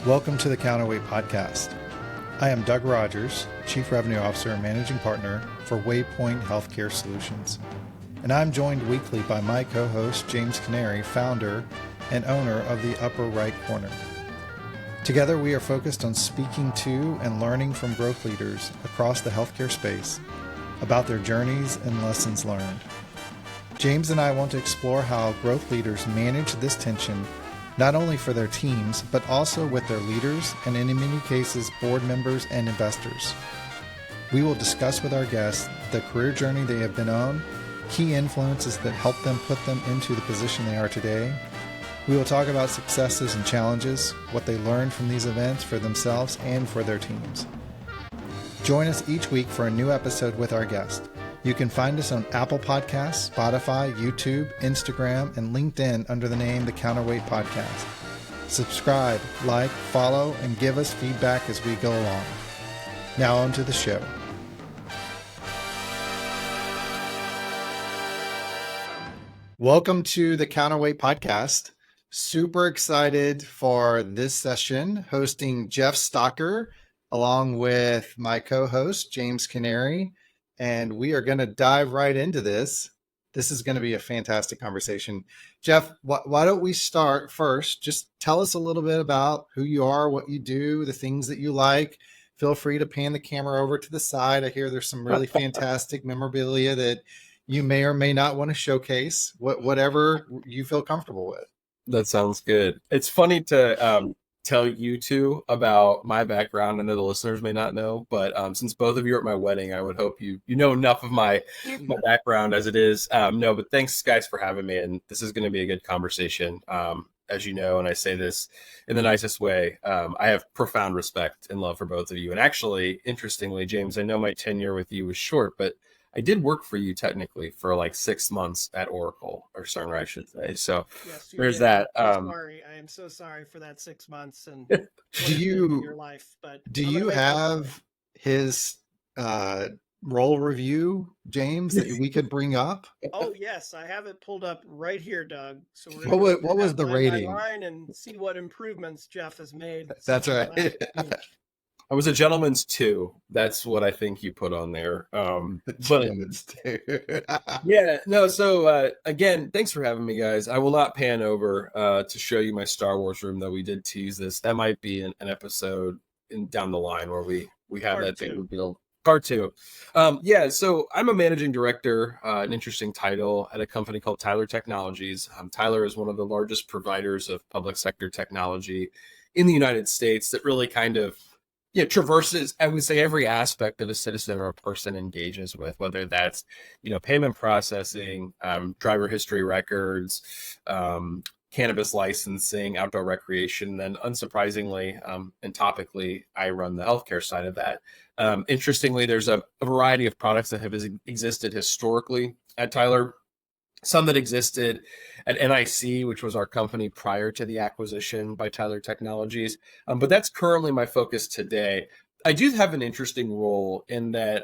Welcome to the Counterweight podcast. I am Doug Rogers, Chief Revenue Officer and Managing Partner for Waypoint Healthcare Solutions. And I'm joined weekly by my co-host, James Canary, founder and owner of the Upper Right Corner. Together, we are focused on speaking to and learning from growth leaders across the healthcare space about their journeys and lessons learned. James and I want to explore how growth leaders manage this tension, not only for their teams, but also with their leaders and in many cases, board members and investors. We will discuss with our guests the career journey they have been on, key influences that help them put them into the position they are today. We will talk about successes and challenges, what they learned from these events for themselves and for their teams. Join us each week for a new episode with our guest. You can find us on Apple Podcasts, Spotify, YouTube, Instagram, and LinkedIn under the name The Counterweight Podcast. Subscribe, like, follow, and give us feedback as we go along. Now on to the show. Welcome to the Counterweight Podcast. Super excited for this session, hosting Jeff Stocker along with my co-host, James Canary. And we are going to dive right into this. This is going to be a fantastic conversation. Jeff, why don't we start first? Just tell us a little bit about who you are, what you do, the things that you like. Feel free to pan the camera over to the side. I hear there's some really fantastic memorabilia that you may or may not want to showcase, whatever you feel comfortable with. That sounds good. It's funny to tell you two about my background. I know the listeners may not know, but since both of you are at my wedding, I would hope you know enough of my background as it is. No, but thanks guys for having me, and this is going to be a good conversation. As you know, and I say this in the nicest way, I have profound respect and love for both of you. And actually, interestingly, James, I know my tenure with you was short, but I did work for you technically for like 6 months at Oracle or Cerner, I should say. So yes, there's that. Sorry, I am so sorry for that 6 months and your life. But do you have his role review, James, that we could bring up? Oh yes, I have it pulled up right here, Doug. So what was the rating? Line and see what improvements Jeff has made. That's right. I was a gentleman's 2. That's what I think you put on there. Gentleman's 2. Yeah, no. So again, thanks for having me, guys. I will not pan over to show you my Star Wars room, though we did tease this. That might be an episode down the line where we have part that thing revealed. Part 2. Yeah, so I'm a managing director, an interesting title at a company called Tyler Technologies. Tyler is one of the largest providers of public sector technology in the United States that really kind of traverses, I would say, every aspect of a citizen or a person engages with, whether that's, payment processing, driver history records, cannabis licensing, outdoor recreation. Then unsurprisingly, and topically, I run the healthcare side of that. Interestingly, there's a variety of products that have existed historically at Tyler. Some that existed at NIC, which was our company prior to the acquisition by Tyler Technologies. But that's currently my focus today. I do have an interesting role in that,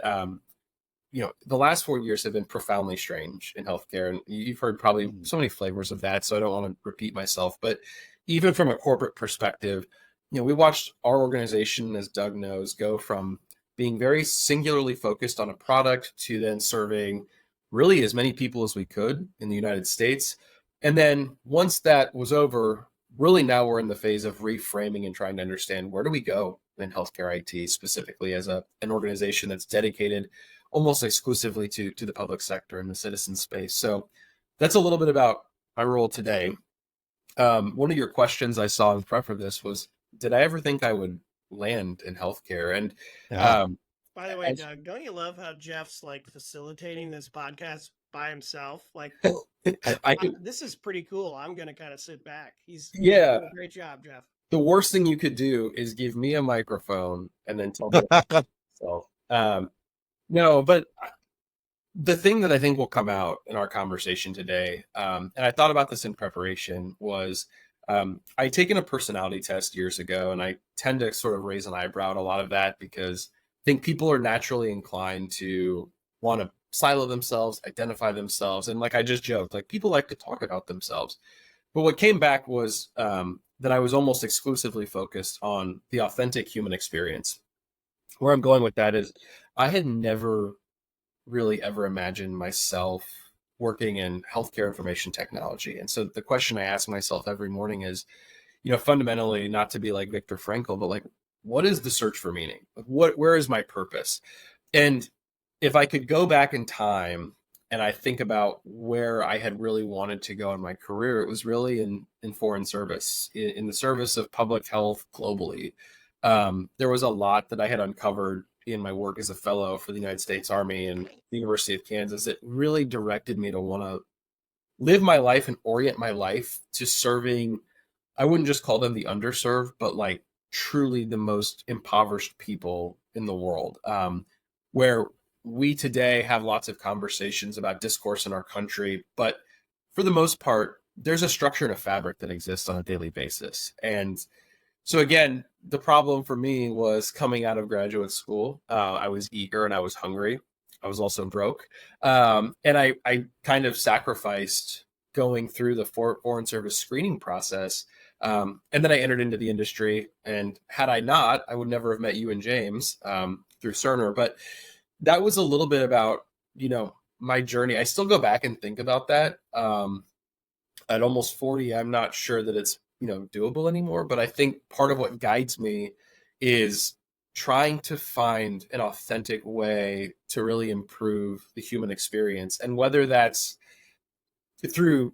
the last 4 years have been profoundly strange in healthcare. And you've heard probably so many flavors of that, so I don't want to repeat myself. But even from a corporate perspective, we watched our organization, as Doug knows, go from being very singularly focused on a product to then serving really as many people as we could in the United States. And then once that was over, really now we're in the phase of reframing and trying to understand where do we go in healthcare IT, specifically as an organization that's dedicated almost exclusively to the public sector and the citizen space. So that's a little bit about my role today. One of your questions I saw in prep for this was, did I ever think I would land in healthcare? And by the way, Doug, don't you love how Jeff's like facilitating this podcast by himself? Like, this is pretty cool. I'm going to kind of sit back. He's doing a great job, Jeff. The worst thing you could do is give me a microphone and then tell me myself. No, but the thing that I think will come out in our conversation today, and I thought about this in preparation, was I'd taken a personality test years ago, and I tend to sort of raise an eyebrow at a lot of that because I think people are naturally inclined to want to silo themselves, identify themselves. And like I just joked, like people like to talk about themselves. But what came back was that I was almost exclusively focused on the authentic human experience. Where I'm going with that is I had never really ever imagined myself working in healthcare information technology. And so the question I ask myself every morning is, fundamentally, not to be like Viktor Frankl, but like, what is the search for meaning? Where is my purpose? And if I could go back in time and I think about where I had really wanted to go in my career, it was really in foreign service, in the service of public health globally. There was a lot that I had uncovered in my work as a fellow for the United States Army and the University of Kansas that really directed me to want to live my life and orient my life to serving, I wouldn't just call them the underserved, but like truly the most impoverished people in the world, where we today have lots of conversations about discourse in our country, but for the most part, there's a structure and a fabric that exists on a daily basis. And so again, the problem for me was coming out of graduate school. I was eager and I was hungry. I was also broke. And I kind of sacrificed going through the foreign service screening process. And then I entered into the industry. And had I not, I would never have met you and James through Cerner. But that was a little bit about, my journey. I still go back and think about that. At almost 40, I'm not sure that it's doable anymore. But I think part of what guides me is trying to find an authentic way to really improve the human experience. And whether that's through,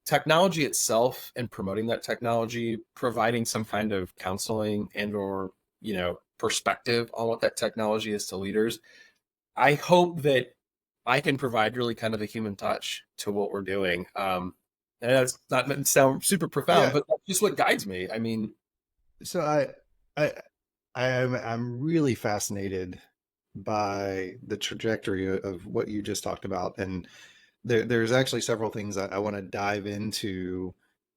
technology itself and promoting that technology, providing some kind of counseling and or, perspective on what that technology is to leaders. I hope that I can provide really kind of a human touch to what we're doing. And that's not meant to sound super profound, but that's just what guides me. I mean, so I'm really fascinated by the trajectory of what you just talked about, and there's actually several things I want to dive into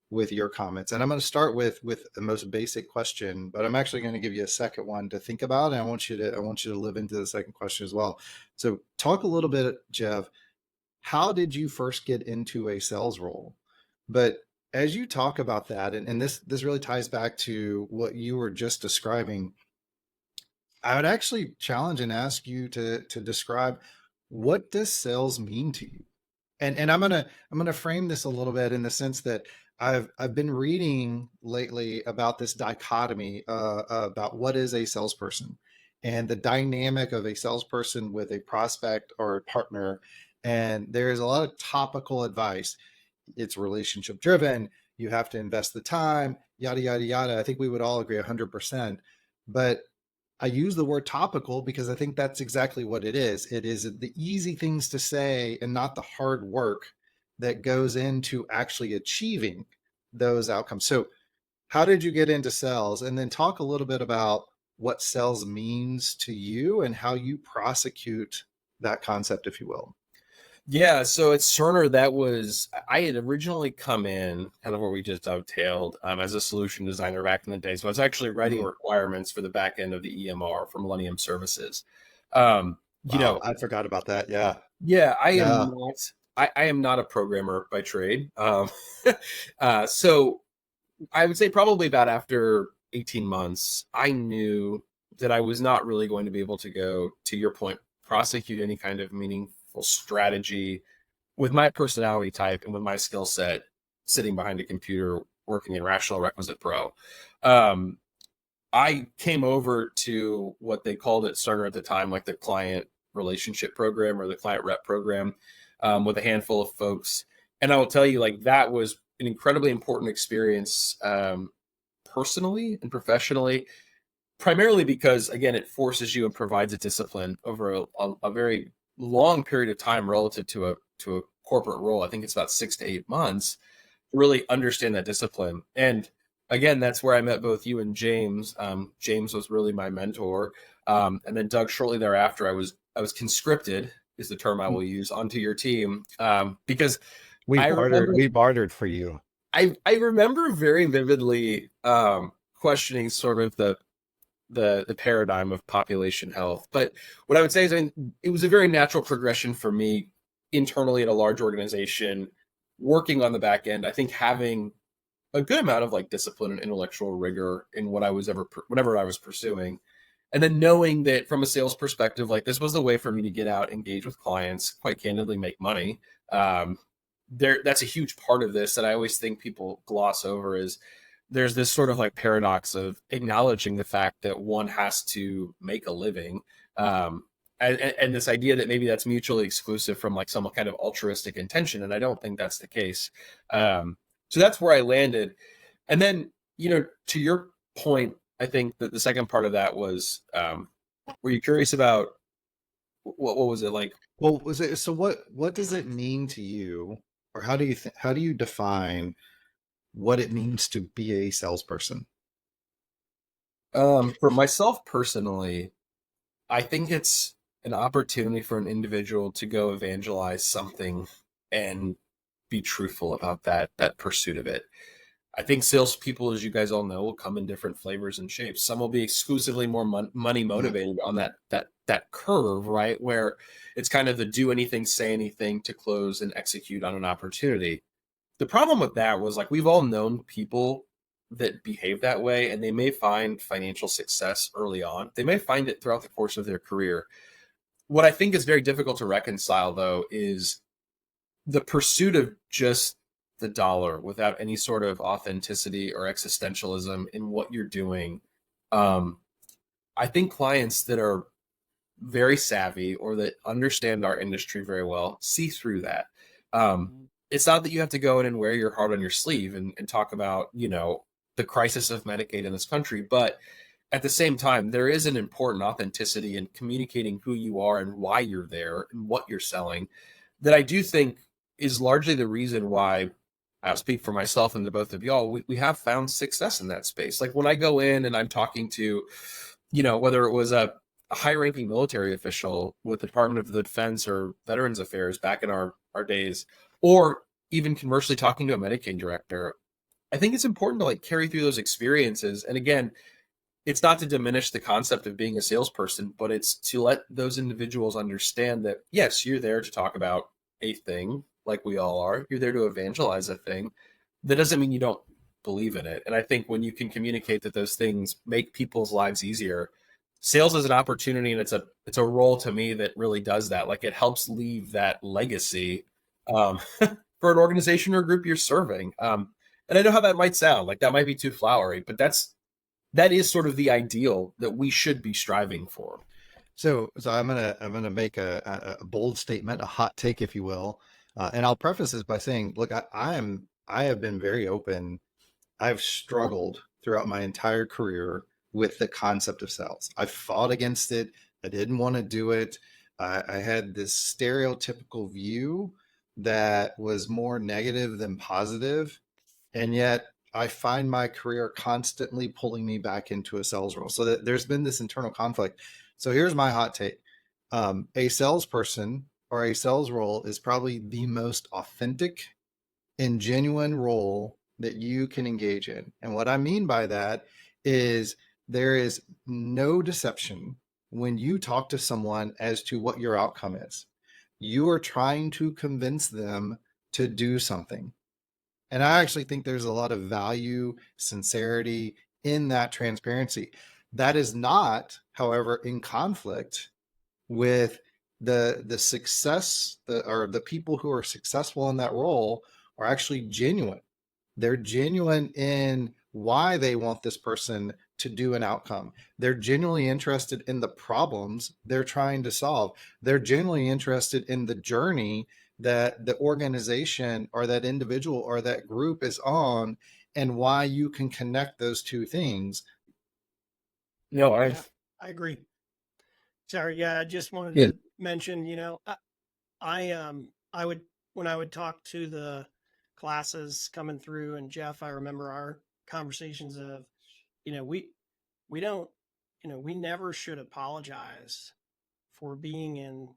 with your comments. And I'm going to start with the most basic question, but I'm actually going to give you a second one to think about, and I want you to live into the second question as well. So talk a little bit, Jeff. How did you first get into a sales role? But as you talk about that, and this really ties back to what you were just describing, I would actually challenge and ask you to describe, what does sales mean to you? And I'm gonna frame this a little bit in the sense that I've been reading lately about this dichotomy about what is a salesperson and the dynamic of a salesperson with a prospect or a partner. And there's a lot of topical advice. It's relationship driven. You have to invest the time, yada, yada, yada. I think we would all agree 100%. But I use the word topical because I think that's exactly what it is. It is the easy things to say and not the hard work that goes into actually achieving those outcomes. So how did you get into sales? And then talk a little bit about what sales means to you and how you prosecute that concept, if you will. Yeah, so at Cerner, I had originally come in kind of where we just dovetailed as a solution designer back in the day. So I was actually writing requirements for the back end of the EMR for Millennium Services. Wow, I forgot about that. Yeah. Yeah, I am not a programmer by trade. So I would say probably about after 18 months, I knew that I was not really going to be able to go, to your point, prosecute any kind of meaningful strategy with my personality type and with my skill set sitting behind a computer working in Rational Requisite Pro. I came over to what they called at Cerner at the time, like the client relationship program or the client rep program, with a handful of folks. And I will tell you, like, that was an incredibly important experience, personally and professionally, primarily because, again, it forces you and provides a discipline over a very long period of time relative to a corporate role. I think it's about 6 to 8 months to really understand that discipline. And again, that's where I met both you and James. James was really my mentor. And then Doug, shortly thereafter, I was conscripted, is the term I will use, onto your team. Because we bartered for you. I remember very vividly questioning sort of the paradigm of population health. But what I would say is, it was a very natural progression for me internally at a large organization, working on the back end. I think having a good amount of like discipline and intellectual rigor in whatever I was pursuing. And then knowing that from a sales perspective, like this was the way for me to get out, engage with clients, quite candidly make money. That's a huge part of this that I always think people gloss over is there's this sort of like paradox of acknowledging the fact that one has to make a living. And this idea that maybe that's mutually exclusive from like some kind of altruistic intention. And I don't think that's the case. So that's where I landed. And then, to your point, I think that the second part of that was, were you curious about what was it like? Well, was it, so what does it mean to you, or how do you define what it means to be a salesperson? For myself personally, I think it's an opportunity for an individual to go evangelize something and be truthful about that pursuit of it. I think salespeople, as you guys all know, will come in different flavors and shapes. Some will be exclusively more money motivated on that curve, right? Where it's kind of the do anything, say anything to close and execute on an opportunity. The problem with that was like we've all known people that behave that way, and they may find financial success early on. They may find it throughout the course of their career. What I think is very difficult to reconcile, though, is the pursuit of just the dollar without any sort of authenticity or existentialism in what you're doing. I think clients that are very savvy or that understand our industry very well see through that. It's not that you have to go in and wear your heart on your sleeve and talk about, the crisis of Medicaid in this country, but at the same time, there is an important authenticity in communicating who you are and why you're there and what you're selling that I do think is largely the reason why I'll speak for myself and to both of y'all. We have found success in that space. Like when I go in and I'm talking to, whether it was a high-ranking military official with the Department of Defense or Veterans Affairs back in our days, or even conversely talking to a Medicaid director, I think it's important to like carry through those experiences. And again, it's not to diminish the concept of being a salesperson, but it's to let those individuals understand that, yes, you're there to talk about a thing like we all are. You're there to evangelize a thing. That doesn't mean you don't believe in it. And I think when you can communicate that those things make people's lives easier, sales is an opportunity, and it's a role to me that really does that. Like it helps leave that legacy for an organization or group you're serving. And I know how that might sound, like that might be too flowery, but that is sort of the ideal that we should be striving for. So I'm gonna make a bold statement, a hot take, if you will, and I'll preface this by saying, look, I have been very open. I've struggled throughout my entire career with the concept of sales. I fought against it. I didn't want to do it. I had this stereotypical view that was more negative than positive, and yet I find my career constantly pulling me back into a sales role. So that there's been this internal conflict. So here's my hot take. A salesperson or a sales role is probably the most authentic and genuine role that you can engage in. And what I mean by that is there is no deception when you talk to someone as to what your outcome is. You are trying to convince them to do something. And I actually think there's a lot of value, sincerity in that transparency. That is not, however, in conflict with the success, or the people who are successful in that role are actually genuine. They're genuine in why they want this person to do an outcome. They're genuinely interested in the problems they're trying to solve. They're genuinely interested in the journey that the organization or that individual or that group is on, and why you can connect those two things. No, I agree. Sorry, yeah, I just wanted to mention, I would, when I would talk to the classes coming through, and Jeff, I remember our conversations of, we don't, we never should apologize for being in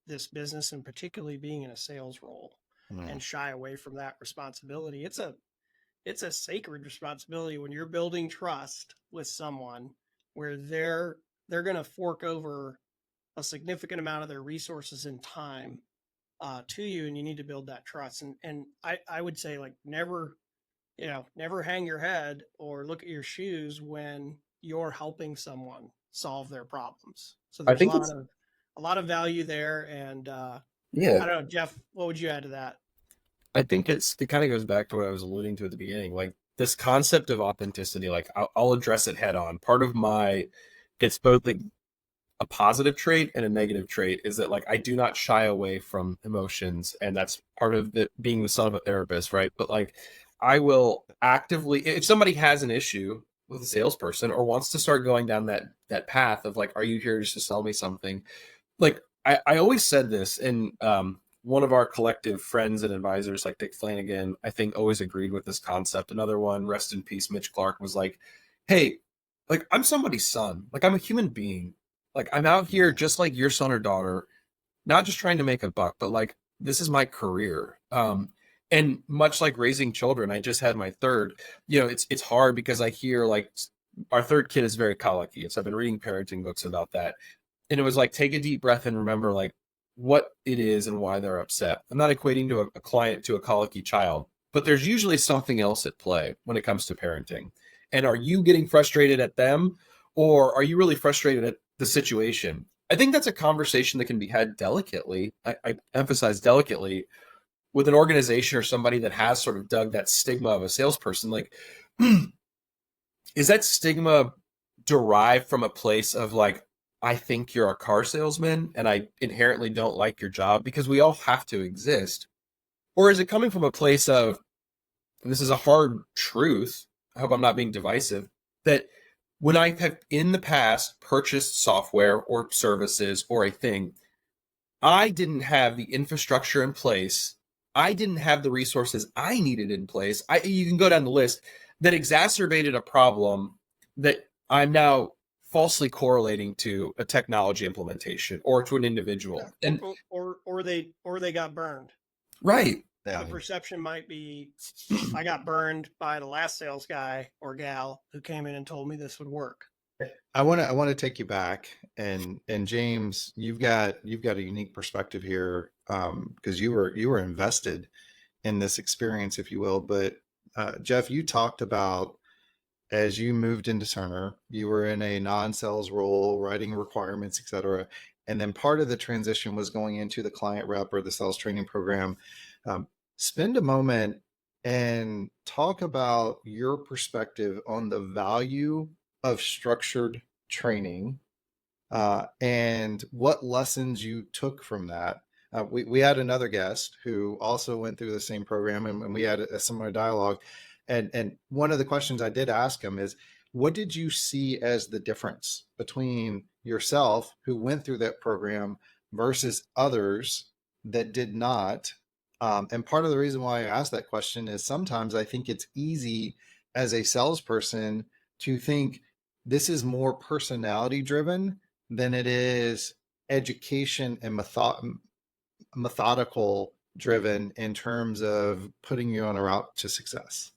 this business, and particularly being in a sales role, and shy away from that responsibility. It's a sacred responsibility when you're building trust with someone where they're going to fork over a significant amount of their resources and time to you, and you need to build that trust. And I would say, like, never never hang your head or look at your shoes when you're helping someone solve their problems. So there's a lot of value there. And I don't know, Jeff, what would you add to that? I think it kind of goes back to what I was alluding to at the beginning, like this concept of authenticity. Like I'll address it head on. Part of it's both like a positive trait and a negative trait is that like I do not shy away from emotions, and that's part of it being the son of a therapist, right? But like I will actively, if somebody has an issue with a salesperson or wants to start going down that path of like, are you here just to sell me something? Like I always said this, and one of our collective friends and advisors, like Dick Flanagan, I think always agreed with this concept. Another one, rest in peace, Mitch Clark, was like, hey, like I'm somebody's son. Like I'm a human being. Like I'm out here just like your son or daughter, not just trying to make a buck, but like this is my career. And much like raising children, I just had my third. It's hard because I hear like our third kid is very colicky. So I've been reading parenting books about that. And it was like, take a deep breath and remember like what it is and why they're upset. I'm not equating to a client to a colicky child, but there's usually something else at play when it comes to parenting. And are you getting frustrated at them, or are you really frustrated at the situation? I think that's a conversation that can be had delicately. I emphasize delicately with an organization or somebody that has sort of dug that stigma of a salesperson. Like, is that stigma derived from a place of like, I think you're a car salesman and I inherently don't like your job, because we all have to exist? Or is it coming from a place of, and this is a hard truth, I hope I'm not being divisive, that when I have in the past purchased software or services or a thing, I didn't have the infrastructure in place, I didn't have the resources I needed in place, you can go down the list, that exacerbated a problem that I'm now falsely correlating to a technology implementation or to an individual. And or they got burned. Right. The perception might be, I got burned by the last sales guy or gal who came in and told me this would work. I want to take you back, and James, you've got a unique perspective here, because you were invested in this experience, if you will. But Jeff, you talked about, as you moved into Cerner, you were in a non-sales role, writing requirements, etc. And then part of the transition was going into the client rep or the sales training program. Spend a moment and talk about your perspective on the value of structured training, and what lessons you took from that. We had another guest who also went through the same program, and we had a similar dialogue. And one of the questions I did ask him is, what did you see as the difference between yourself, who went through that program, versus others that did not? And part of the reason why I asked that question is sometimes I think it's easy as a salesperson to think this is more personality driven than it is education and methodical driven in terms of putting you on a route to success.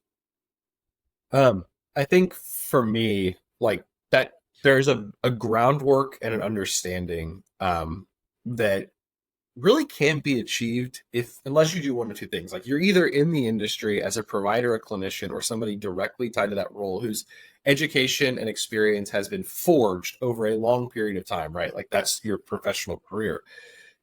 I think for me, like that, there's a groundwork and an understanding that really can't be achieved unless you do one of two things. Like you're either in the industry as a provider, a clinician, or somebody directly tied to that role whose education and experience has been forged over a long period of time, right? Like that's your professional career.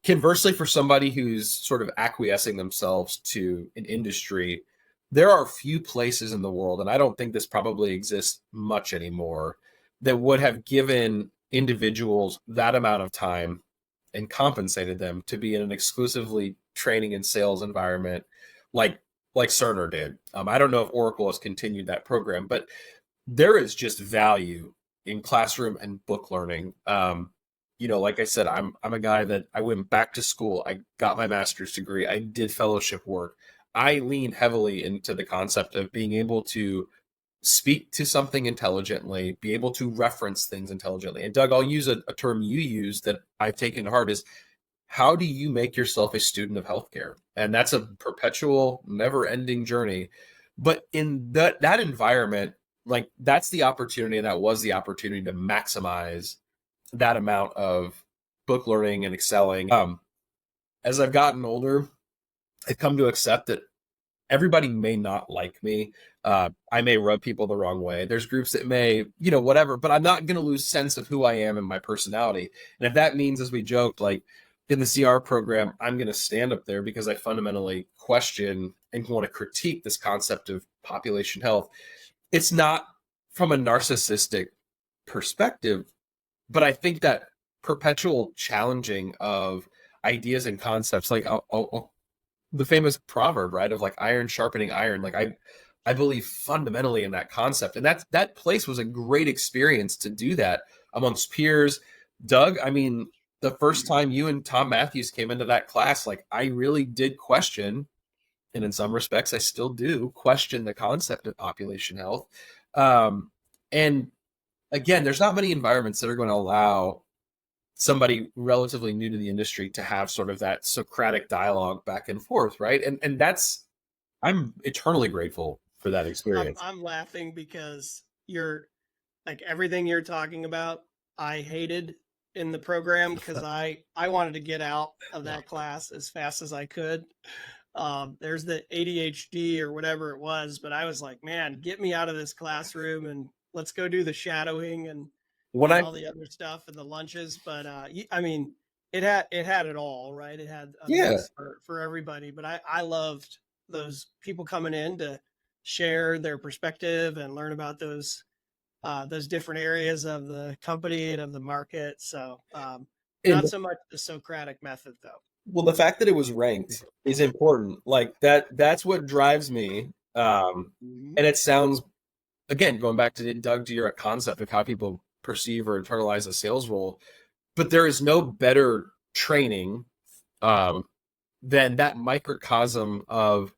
Conversely, for somebody who's sort of acquiescing themselves to an industry, there are few places in the world, and I don't think this probably exists much anymore, that would have given individuals that amount of time and compensated them to be in an exclusively training and sales environment like Cerner did. I don't know if Oracle has continued that program, but there is just value in classroom and book learning. Like I said, I'm a guy that I went back to school. I got my master's degree. I did fellowship work. I lean heavily into the concept of being able to speak to something intelligently, be able to reference things intelligently. And Doug, I'll use a term you use that I've taken to heart is, how do you make yourself a student of healthcare? And that's a perpetual, never-ending journey. But in that environment, like that's the opportunity, and that was the opportunity to maximize that amount of book learning and excelling. As I've gotten older, I've come to accept that everybody may not like me. I may rub people the wrong way. There's groups that may, whatever, but I'm not going to lose sense of who I am and my personality. And if that means, as we joked, like in the CR program, I'm going to stand up there because I fundamentally question and want to critique this concept of population health. It's not from a narcissistic perspective, but I think that perpetual challenging of ideas and concepts, like the famous proverb, right, of like iron sharpening iron. Like I believe fundamentally in that concept, and that place was a great experience to do that amongst peers. Doug, I mean, the first time you and Tom Matthews came into that class, like I really did question, and in some respects I still do question the concept of population health. And again, there's not many environments that are going to allow somebody relatively new to the industry to have sort of that Socratic dialogue back and forth, right? And that's, I'm eternally grateful for that experience. I'm laughing because you're like, everything you're talking about, I hated in the program because I wanted to get out of that class as fast as I could. There's the ADHD or whatever it was, but I was like, man, get me out of this classroom and let's go do the shadowing and all the other stuff and the lunches. But I mean, it had it all, right? It had a mix for everybody. But I loved those people coming in to share their perspective and learn about those different areas of the company and of the market. So not so much the Socratic method, though. Well, the fact that it was ranked is important. Like that's what drives me. And it sounds, again, going back to Doug, to your concept of how people perceive or internalize a sales role, but there is no better training than that microcosm of,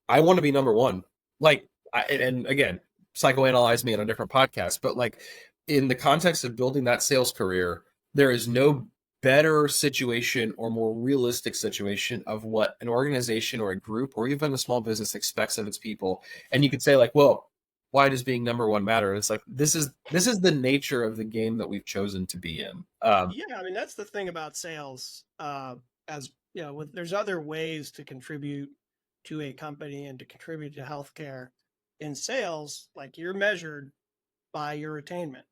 I want to be number one. Like, and again, psychoanalyze me on a different podcast, but like in the context of building that sales career, there is no better situation or more realistic situation of what an organization or a group or even a small business expects of its people. And you could say like, well, why does being number one matter? It's like, this is the nature of the game that we've chosen to be in. Yeah, I mean, that's the thing about sales. As you know, there's other ways to contribute to a company and to contribute to healthcare. In sales, like, you're measured by your attainment.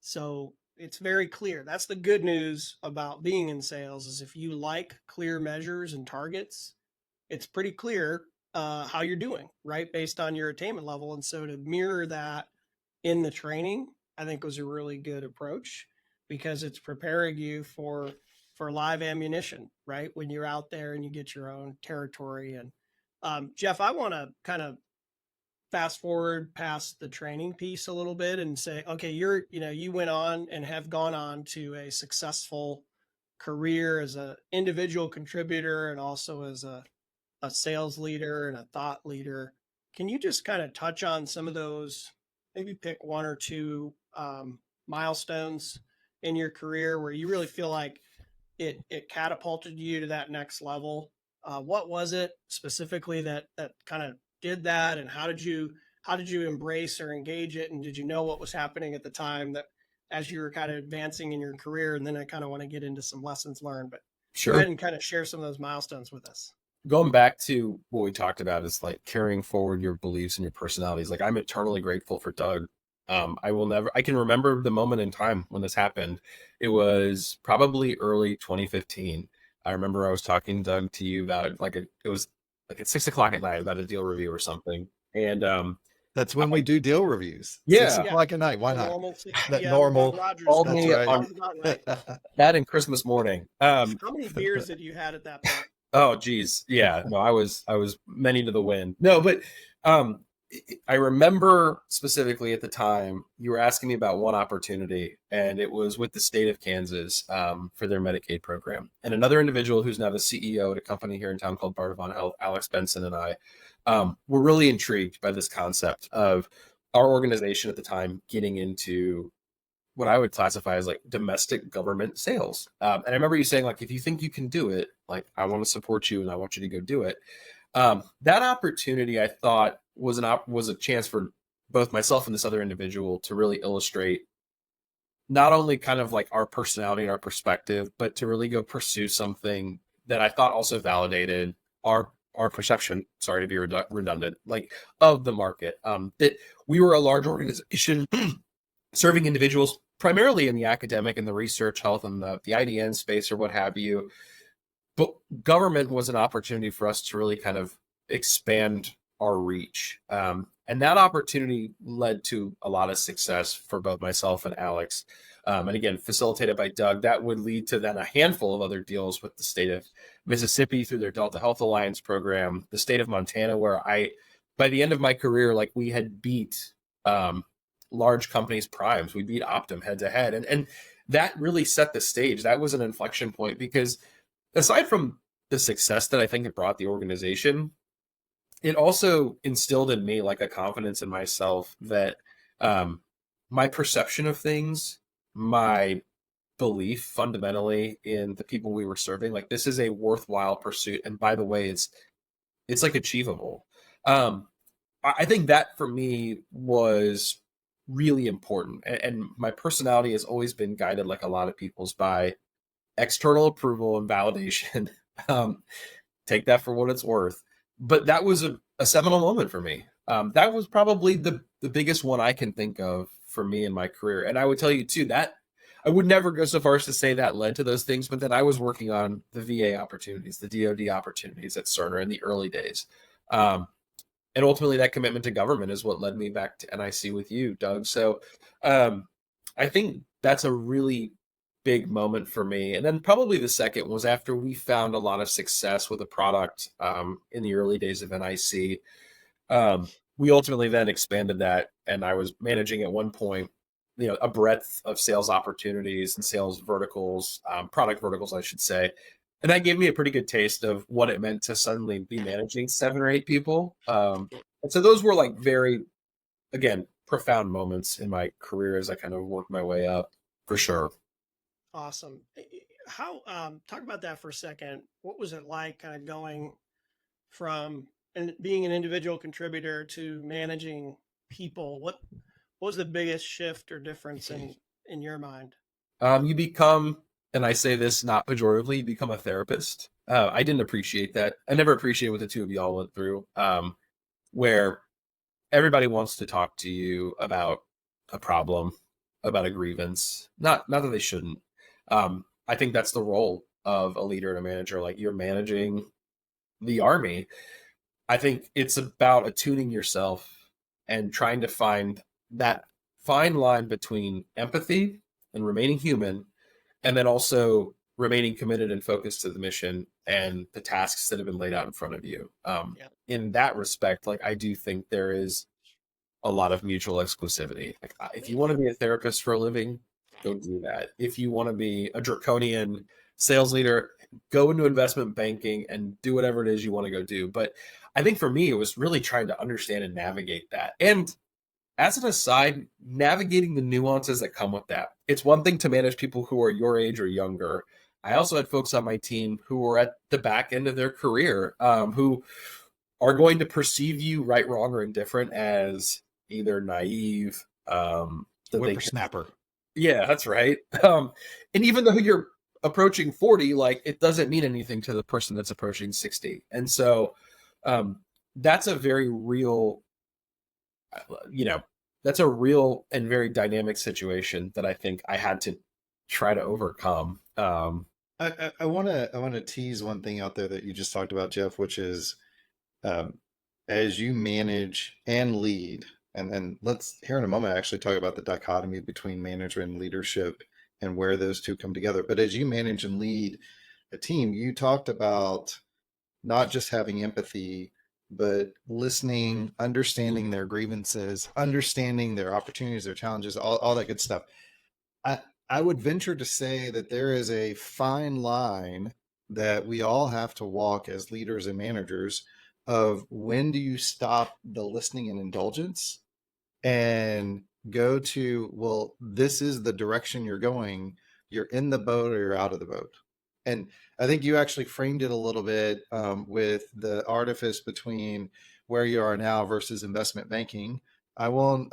So it's very clear. That's the good news about being in sales, is if you like clear measures and targets, it's pretty clear how you're doing, right? Based on your attainment level. And so to mirror that in the training, I think was a really good approach, because it's preparing you for live ammunition, right? When you're out there and you get your own territory. And Jeff, I want to kind of fast forward past the training piece a little bit and say, okay, you went on and have gone on to a successful career as an individual contributor and also as a sales leader and a thought leader. Can you just kind of touch on some of those, maybe pick one or two milestones in your career where you really feel like it catapulted you to that next level? What was it specifically that kind of did that, and how did you embrace or engage it, and did you know what was happening at the time that as you were kind of advancing in your career? And then I kind of want to get into some lessons learned, but sure, go ahead and kind of share some of those milestones with us. Going back to what we talked about is like carrying forward your beliefs and your personalities. Like, I'm eternally grateful for Doug. I can remember the moment in time when this happened. It was probably early 2015. I remember I was talking, Doug, to you about it was like at 6:00 at night about a deal review or something. And that's when we do deal reviews. Yeah. 6:00 at night. Why not? Normal. Called me on that and Christmas morning. How many beers had you had at that point? Oh, geez. Yeah. No, I was many to the wind. No, but I remember specifically at the time you were asking me about one opportunity, and it was with the state of Kansas for their Medicaid program. And another individual who's now the CEO at a company here in town called Bardavon Health, Alex Benson, and I were really intrigued by this concept of our organization at the time getting into what I would classify as like domestic government sales. And I remember you saying, like, if you think you can do it, like, I want to support you and I want you to go do it. That opportunity, I thought, was a chance for both myself and this other individual to really illustrate not only kind of like our personality and our perspective, but to really go pursue something that I thought also validated our our perception, sorry to be redundant, like of the market, that we were a large organization serving individuals primarily in the academic and the research, health, and the IDN space or what have you. But government was an opportunity for us to really kind of expand our reach. And that opportunity led to a lot of success for both myself and Alex. And again, facilitated by Doug, that would lead to then a handful of other deals with the state of Mississippi through their Delta Health Alliance program, the state of Montana, where by the end of my career, like we had beat large companies' primes. We beat Optum head to head. And that really set the stage. That was an inflection point because aside from the success that I think it brought the organization, it also instilled in me like a confidence in myself that my perception of things, my belief fundamentally in the people we were serving, like this is a worthwhile pursuit. And by the way, it's like achievable. I think that for me was really important. And my personality has always been guided, like a lot of people's, by external approval and validation. Take that for what it's worth. But that was a seminal moment for me. That was probably the biggest one I can think of for me in my career. And I would tell you too, that I would never go so far as to say that led to those things, but then I was working on the VA opportunities, the DoD opportunities at Cerner in the early days. And ultimately that commitment to government is what led me back to NIC with you, Doug. So I think that's a really big moment for me. And then probably the second was after we found a lot of success with a product in the early days of NIC. We ultimately then expanded that, and I was managing at one point, a breadth of sales opportunities and sales verticals, product verticals, I should say. And that gave me a pretty good taste of what it meant to suddenly be managing 7 or 8 people. And so those were like very, again, profound moments in my career as I kind of worked my way up, for sure. Awesome. How talk about that for a second. What was it like kind of going from being an individual contributor to managing people? What was the biggest shift or difference in your mind? You become, and I say this not pejoratively, you become a therapist. I didn't appreciate that. I never appreciated what the two of y'all went through, where everybody wants to talk to you about a problem, about a grievance. Not that they shouldn't. I think that's the role of a leader and a manager. Like, you're managing the army. I think it's about attuning yourself and trying to find that fine line between empathy and remaining human, and then also remaining committed and focused to the mission and the tasks that have been laid out in front of you. In that respect, like, I do think there is a lot of mutual exclusivity. Like, if you want to be a therapist for a living, go do that. If you want to be a draconian sales leader, go into investment banking and do whatever it is you want to go do. But I think for me, it was really trying to understand and navigate that. And as an aside, navigating the nuances that come with that. It's one thing to manage people who are your age or younger. I also had folks on my team who were at the back end of their career, who are going to perceive you, right, wrong, or indifferent, as either naive, whippersnapper. Yeah, that's right. And even though you're approaching 40, like, it doesn't mean anything to the person that's approaching 60. And so that's a very real, that's a real and very dynamic situation that I think I had to try to overcome. I want to tease one thing out there that you just talked about, Jeff, which is as you manage and lead, and then let's here in a moment actually talk about the dichotomy between management and leadership and where those two come together. But as you manage and lead a team, you talked about not just having empathy, but listening, understanding their grievances, understanding their opportunities, their challenges, all that good stuff. I would venture to say that there is a fine line that we all have to walk as leaders and managers of when do you stop the listening and indulgence and go to, well, this is the direction you're going. You're in the boat or you're out of the boat. And I think you actually framed it a little bit with the artifice between where you are now versus investment banking. I won't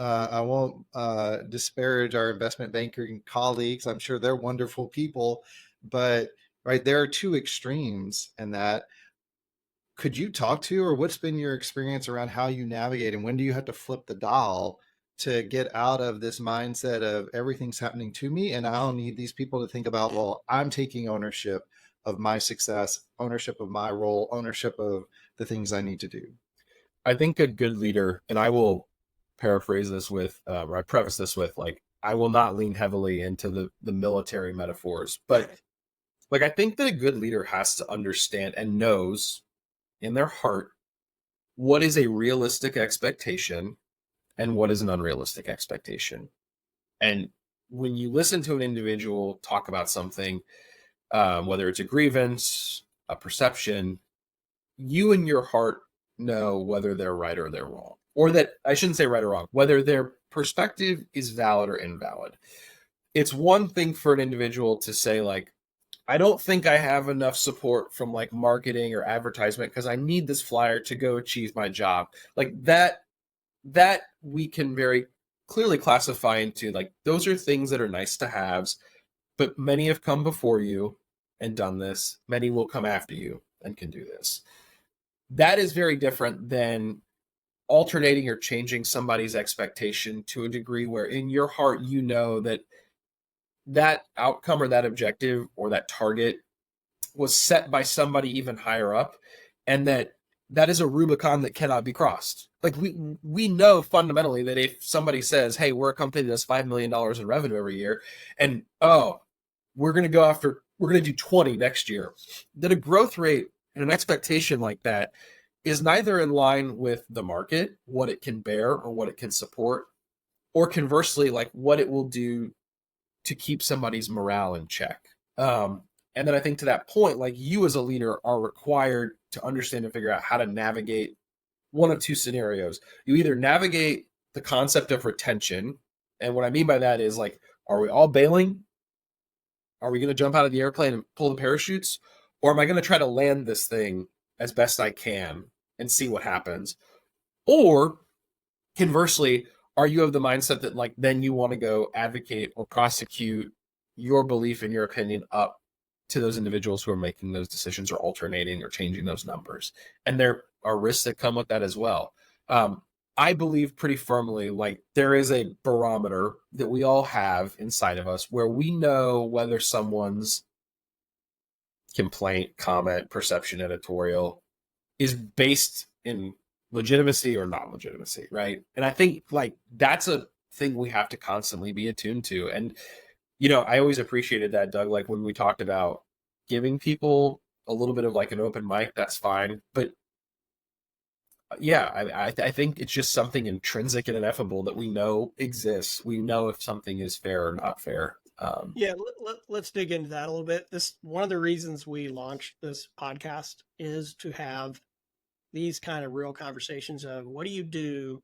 disparage our investment banking colleagues. I'm sure they're wonderful people, but right, there are two extremes in that. could you talk to, or what's been your experience around how you navigate, and when do you have to flip the dial to get out of this mindset of everything's happening to me and I don't need these people to think about, well, I'm taking ownership of my success, ownership of my role, ownership of the things I need to do? I think a good leader, and I will paraphrase this with, or I preface this with, like, I will not lean heavily into the military metaphors, but like, I think that a good leader has to understand and knows in their heart what is a realistic expectation and what is an unrealistic expectation. And when you listen to an individual talk about something, whether it's a grievance, a perception, you in your heart know whether they're right or they're wrong. Or that, I shouldn't say right or wrong, whether their perspective is valid or invalid. It's one thing for an individual to say, like, I don't think I have enough support from like marketing or advertisement because I need this flyer to go achieve my job. Like that we can very clearly classify into, like, those are things that are nice to haves, but many have come before you and done this. Many will come after you and can do this. That is very different than alternating or changing somebody's expectation to a degree where in your heart you know that that outcome or that objective or that target was set by somebody even higher up, and that is a Rubicon that cannot be crossed. Like, we know fundamentally that if somebody says, hey, we're a company that does $5 million in revenue every year, and we're going to do 20 next year, that a growth rate and an expectation like that is neither in line with the market, what it can bear or what it can support, or conversely, like what it will do to keep somebody's morale in check. And then I think to that point, like, you as a leader are required to understand and figure out how to navigate one of two scenarios. You either navigate the concept of retention. And what I mean by that is, like, are we all bailing? Are we going to jump out of the airplane and pull the parachutes? Or am I going to try to land this thing as best I can and see what happens? Or conversely, are you of the mindset that, like, then you want to go advocate or prosecute your belief and your opinion up to those individuals who are making those decisions or alternating or changing those numbers? And there are risks that come with that as well. I believe pretty firmly, like, there is a barometer that we all have inside of us where we know whether someone's complaint, comment, perception, editorial is based in legitimacy or not legitimacy, right? And I think, like, that's a thing we have to constantly be attuned to. And, you know, I always appreciated that, Doug, like when we talked about giving people a little bit of like an open mic, that's fine. But yeah, I think it's just something intrinsic and ineffable that we know exists. We know if something is fair or not fair. Yeah, let's dig into that a little bit. One of the reasons we launched this podcast is to have these kind of real conversations of what do you do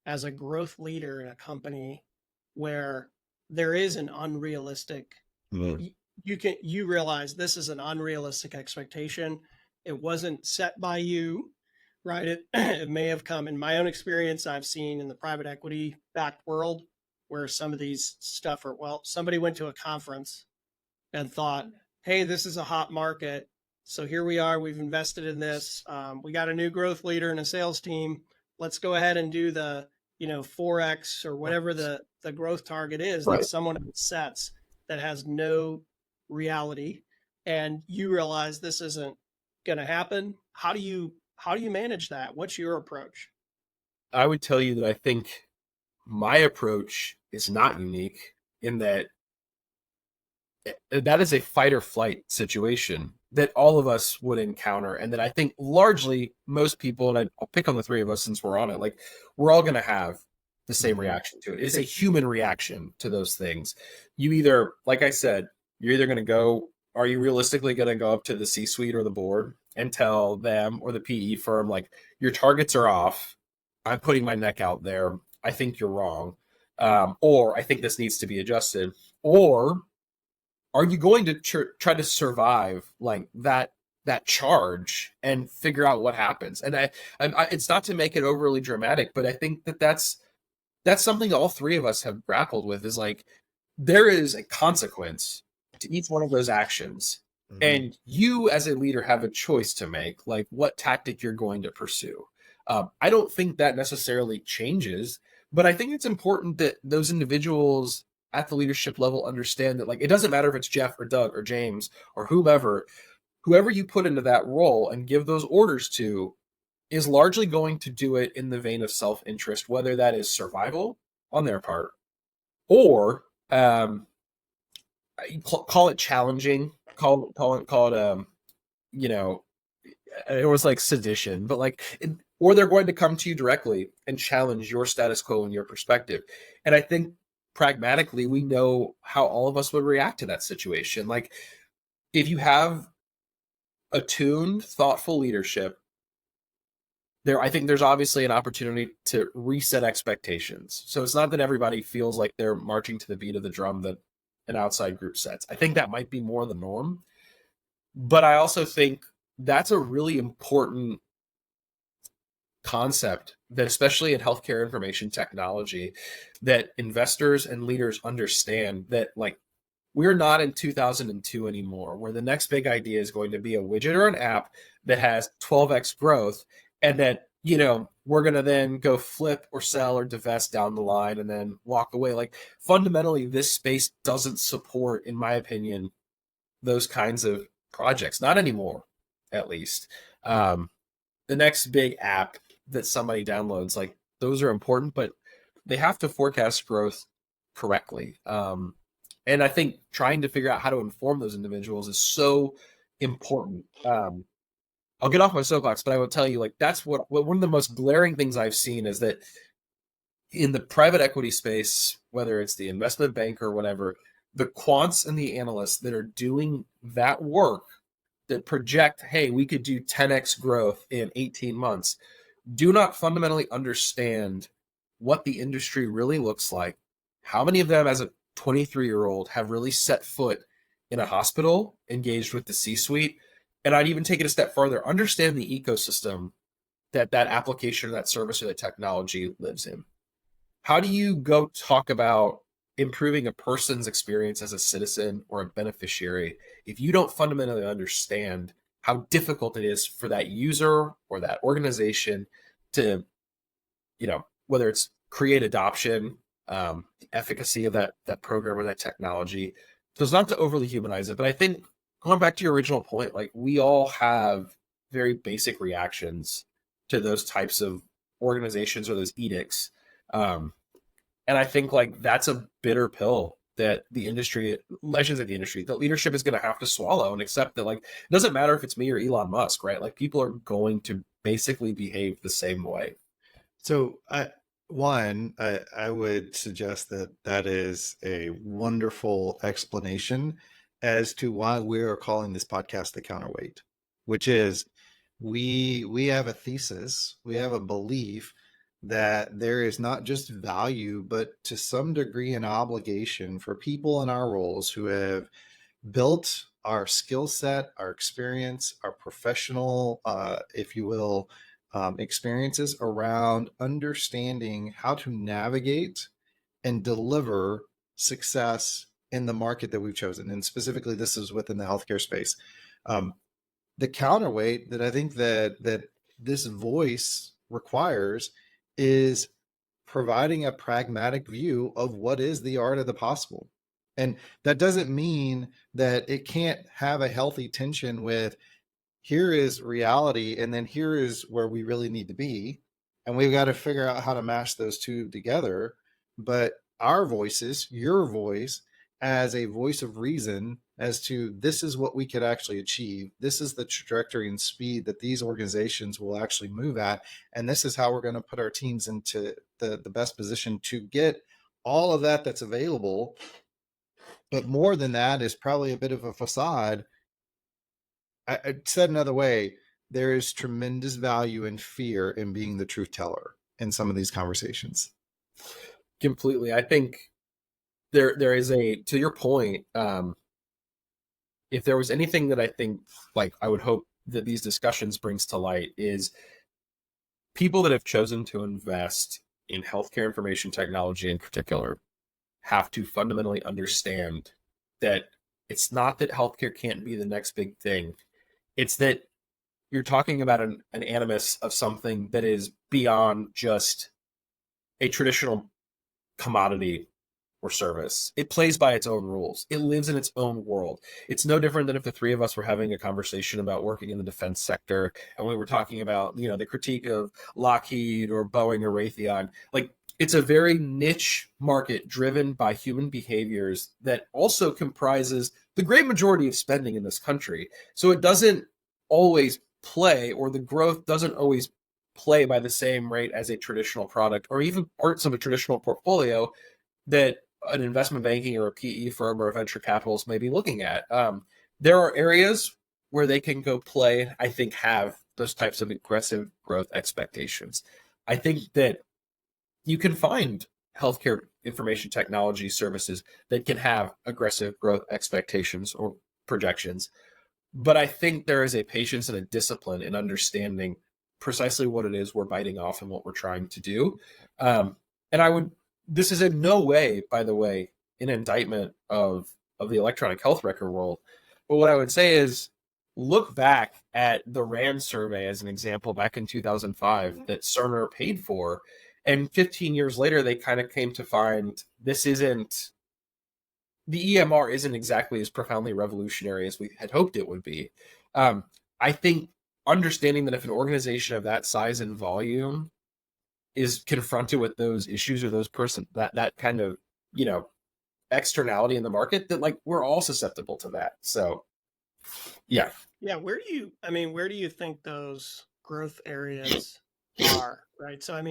as a growth leader in a company where there is an unrealistic, you realize this is an unrealistic expectation. It wasn't set by you, right? It may have come, in my own experience, I've seen in the private equity backed world where some of these stuff are, well, somebody went to a conference and thought, hey, this is a hot market. So here we are, we've invested in this. We got a new growth leader and a sales team. Let's go ahead and do the, 4X or whatever the growth target is that someone sets that has no reality. And you realize this isn't going to happen. How do you manage that? What's your approach? I would tell you that I think my approach is not unique in that is a fight or flight situation that all of us would encounter, and that I think largely most people, and I'll pick on the three of us since we're on it, like, we're all going to have the same reaction to it. It's a human reaction to those things. You either, like I said, you're either going to go, are you realistically going to go up to the C-suite or the board and tell them, or the PE firm, like, your targets are off, I'm putting my neck out there, I think you're wrong, or I think this needs to be adjusted? Or are you going to try to survive like that charge and figure out what happens? And I it's not to make it overly dramatic, but I think that's something all three of us have grappled with, is like, there is a consequence to each one of those actions. Mm-hmm. And you as a leader have a choice to make, like what tactic you're going to pursue. I don't think that necessarily changes, but I think it's important that those individuals at the leadership level understand that, like, it doesn't matter if it's Jeff or Doug or James or whoever you put into that role and give those orders to is largely going to do it in the vein of self-interest, whether that is survival on their part or call it challenging, call it you know, it was like sedition, but like or they're going to come to you directly and challenge your status quo and your perspective. And I think pragmatically we know how all of us would react to that situation. Like if you have attuned, thoughtful leadership, I think there's obviously an opportunity to reset expectations. So it's not that everybody feels like they're marching to the beat of the drum that an outside group sets. I think that might be more the norm. But I also think that's a really important concept that, especially in healthcare information technology, that investors and leaders understand that, like, we're not in 2002 anymore, where the next big idea is going to be a widget or an app that has 12x growth, and that, we're going to then go flip or sell or divest down the line and then walk away. Like, fundamentally, this space doesn't support, in my opinion, those kinds of projects. Not anymore, at least. The next big app that somebody downloads, like, those are important, but they have to forecast growth correctly. And I think trying to figure out how to inform those individuals is so important. I'll get off my soapbox, but I will tell you, like, that's one of the most glaring things I've seen is that in the private equity space, whether it's the investment bank or whatever, the quants and the analysts that are doing that work that project, hey, we could do 10x growth in 18 months, do not fundamentally understand what the industry really looks like. How many of them as a 23-year-old have really set foot in a hospital, engaged with the C-suite? And I'd even take it a step further, understand the ecosystem that application or that service or that technology lives in. How do you go talk about improving a person's experience as a citizen or a beneficiary if you don't fundamentally understand how difficult it is for that user or that organization to, whether it's create adoption, the efficacy of that program or that technology? So it's not to overly humanize it, but I think going back to your original point, like, we all have very basic reactions to those types of organizations or those edicts. And I think, like, that's a bitter pill that the industry, legends of the industry, that leadership is going to have to swallow and accept that, like, it doesn't matter if it's me or Elon Musk, right? Like, people are going to basically behave the same way. So I would suggest that is a wonderful explanation as to why we are calling this podcast The Counterweight, which is we have a thesis, we have a belief that there is not just value, but to some degree an obligation for people in our roles who have built our skill set, our experience, our professional, if you will, experiences around understanding how to navigate and deliver success in the market that we've chosen. And specifically, this is within the healthcare space. The counterweight that I think that this voice requires is providing a pragmatic view of what is the art of the possible. And that doesn't mean that it can't have a healthy tension with, here is reality, and then here is where we really need to be. And we've got to figure out how to mash those two together. But our voices, your voice, as a voice of reason as to this is what we could actually achieve. This is the trajectory and speed that these organizations will actually move at. And this is how we're going to put our teams into the best position to get all of that that's available. But more than that is probably a bit of a facade. I said another way, there is tremendous value and fear in being the truth teller in some of these conversations. Completely. I think there is to your point, if there was anything that I think, like, I would hope that these discussions brings to light is people that have chosen to invest in healthcare information technology in particular have to fundamentally understand that It's not that healthcare can't be the next big thing. It's that you're talking about an animus of something that is beyond just a traditional commodity or service. It plays by its own rules. It lives in its own world. It's no different than if the three of us were having a conversation about working in the defense sector and we were talking about, the critique of Lockheed or Boeing or Raytheon. Like, it's a very niche market driven by human behaviors that also comprises the great majority of spending in this country. So it doesn't always play, or the growth doesn't always play by the same rate as a traditional product or even parts of a traditional portfolio that an investment banking or a PE firm or a venture capitalist may be looking at. There are areas where they can go play, I think, have those types of aggressive growth expectations. I think that you can find healthcare information technology services that can have aggressive growth expectations or projections. But I think there is a patience and a discipline in understanding precisely what it is we're biting off and what we're trying to do. This is in no way, by the way, an indictment of the electronic health record world. But what I would say is look back at the RAND survey as an example back in 2005 that Cerner paid for. And 15 years later, they kind of came to find the EMR isn't exactly as profoundly revolutionary as we had hoped it would be. I think understanding that if an organization of that size and volume is confronted with those issues or that kind of, externality in the market, that like we're all susceptible to that. So, yeah. Yeah. Where do you think those growth areas are? Right. So,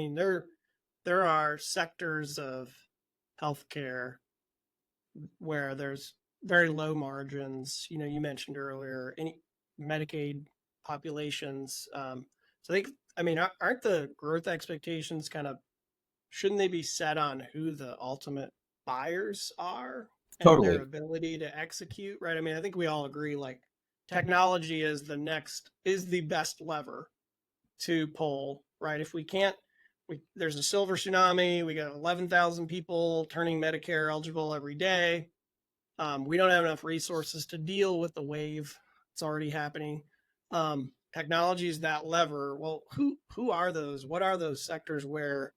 there are sectors of healthcare where there's very low margins. You mentioned earlier any Medicaid populations. So aren't the growth expectations shouldn't they be set on who the ultimate buyers are and Totally. their ability to execute? Right. I think we all agree like technology is the best lever to pull. Right. If we can't, there's a silver tsunami. We got 11,000 people turning Medicare eligible every day. We don't have enough resources to deal with the wave. It's already happening. Technology is that lever. Well, who are those? What are those sectors where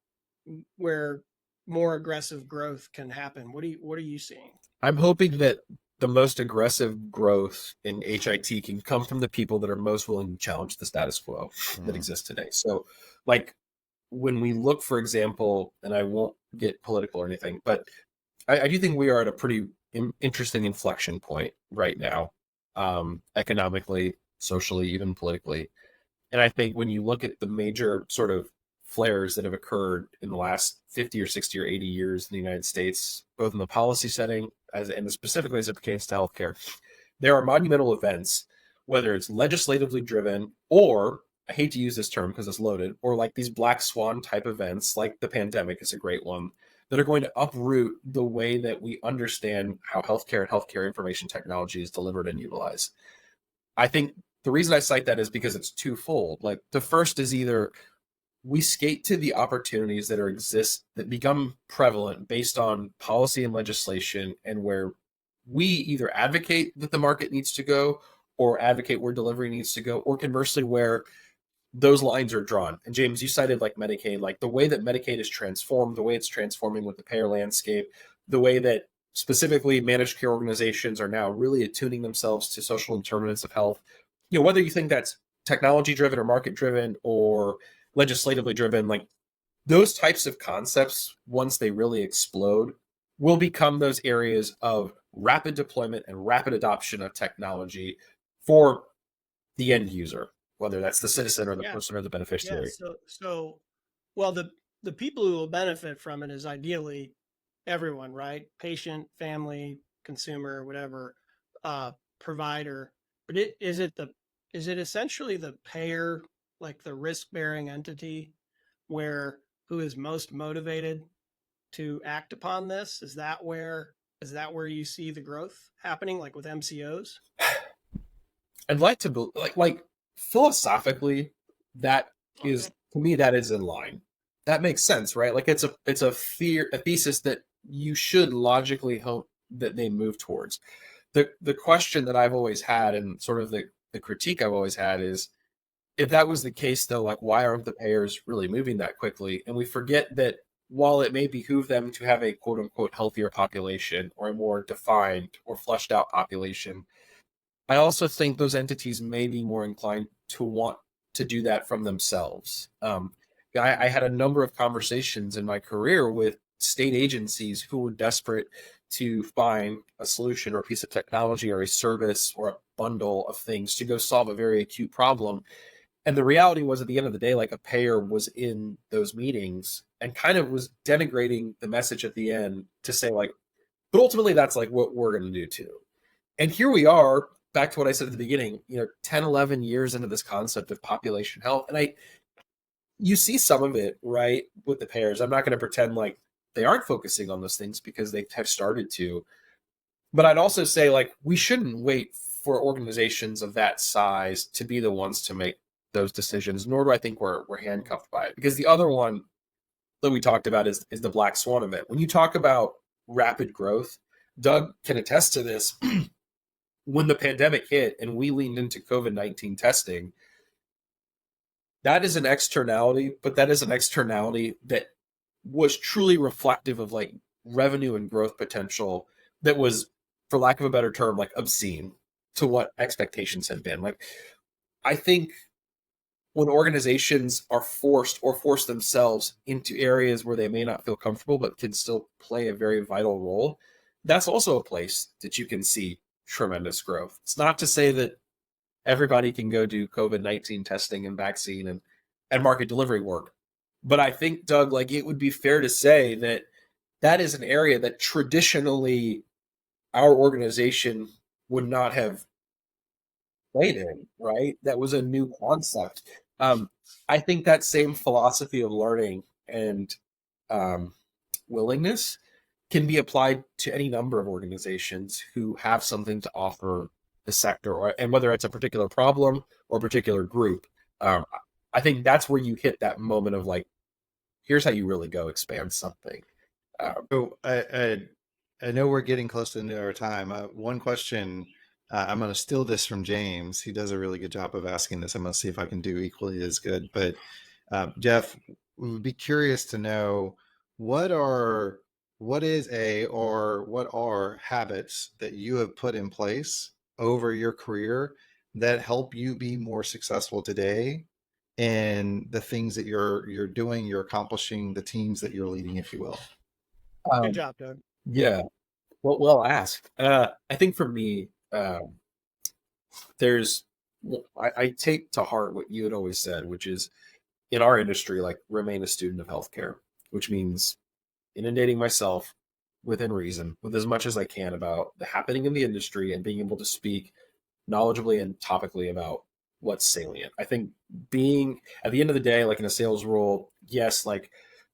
more aggressive growth can happen? What are you seeing? I'm hoping that the most aggressive growth in HIT can come from the people that are most willing to challenge the status quo that exists today. So, like, when we look, for example, and I won't get political or anything, but I do think we are at a pretty interesting inflection point right now, economically, socially, even politically. And I think when you look at the major sort of flares that have occurred in the last 50 or 60 or 80 years in the United States, both in the policy setting and specifically as it pertains to healthcare, there are monumental events, whether it's legislatively driven or, I hate to use this term because it's loaded, or like these black swan type events, like the pandemic is a great one, that are going to uproot the way that we understand how healthcare and healthcare information technology is delivered and utilized. I think the reason I cite that is because it's twofold. Like, the first is either we skate to the opportunities that become prevalent based on policy and legislation, and where we either advocate that the market needs to go or advocate where delivery needs to go, or conversely where those lines are drawn. And James, you cited like Medicaid, like the way that Medicaid is transformed, the way it's transforming with the payer landscape, the way that specifically managed care organizations are now really attuning themselves to social determinants of health. Whether you think that's technology driven or market driven or legislatively driven, like those types of concepts, once they really explode, will become those areas of rapid deployment and rapid adoption of technology for the end user, whether that's the citizen or the person or the beneficiary. Well, the people who will benefit from it is ideally everyone, right? Patient, family, consumer, whatever, provider. But is it essentially the payer, like the risk-bearing entity, who is most motivated to act upon this? Is that where you see the growth happening, like with MCOs? I'd like to like philosophically, that is, to me, that is in line. That makes sense, right? Like it's a thesis that you should logically hope that they move towards. the question that I've always had, and sort of the critique I've always had, is if that was the case, though, like, why aren't the payers really moving that quickly? And we forget that while it may behoove them to have a quote unquote healthier population or a more defined or fleshed out population, I also think those entities may be more inclined to want to do that from themselves. I had a number of conversations in my career with state agencies who were desperate to find a solution or a piece of technology or a service or a bundle of things to go solve a very acute problem. And the reality was, at the end of the day, like, a payer was in those meetings and kind of was denigrating the message at the end to say, like, but ultimately that's like what we're going to do too. And here we are, back to what I said at the beginning, 10, 11 years into this concept of population health. And you see some of it, right, with the payers. I'm not going to pretend like they aren't focusing on those things, because they have started to. But I'd also say, like, we shouldn't wait for organizations of that size to be the ones to make those decisions, nor do I think we're handcuffed by it. Because the other one that we talked about is the black swan event. When you talk about rapid growth, Doug can attest to this. When the pandemic hit and we leaned into COVID-19 testing, that is an externality, but that is an externality that was truly reflective of, like, revenue and growth potential that was, for lack of a better term, like, obscene to what expectations had been. Like, I think when organizations are forced or force themselves into areas where they may not feel comfortable but can still play a very vital role, that's also a place that you can see tremendous growth. It's not to say that everybody can go do COVID-19 testing and vaccine and market delivery work. But I think, Doug, like, it would be fair to say that that is an area that traditionally our organization would not have played in, right? That was a new concept. I think that same philosophy of learning and willingness can be applied to any number of organizations who have something to offer the sector, and whether it's a particular problem or a particular group. I think that's where you hit that moment of, like, here's how you really go expand something. So I know we're getting close to the end of our time. One question, I'm going to steal this from James. He does a really good job of asking this. I'm going to see if I can do equally as good. But Jeff, we would be curious to know what are habits that you have put in place over your career that help you be more successful today in the things that you're doing, you're accomplishing, the teams that you're leading, if you will. Good job, Doug. Yeah. Well asked. I think for me, I take to heart what you had always said, which is, in our industry, like, remain a student of healthcare, which means inundating myself within reason with as much as I can about the happening in the industry and being able to speak knowledgeably and topically about what's salient. I think being, at the end of the day, like in a sales role, yes, like,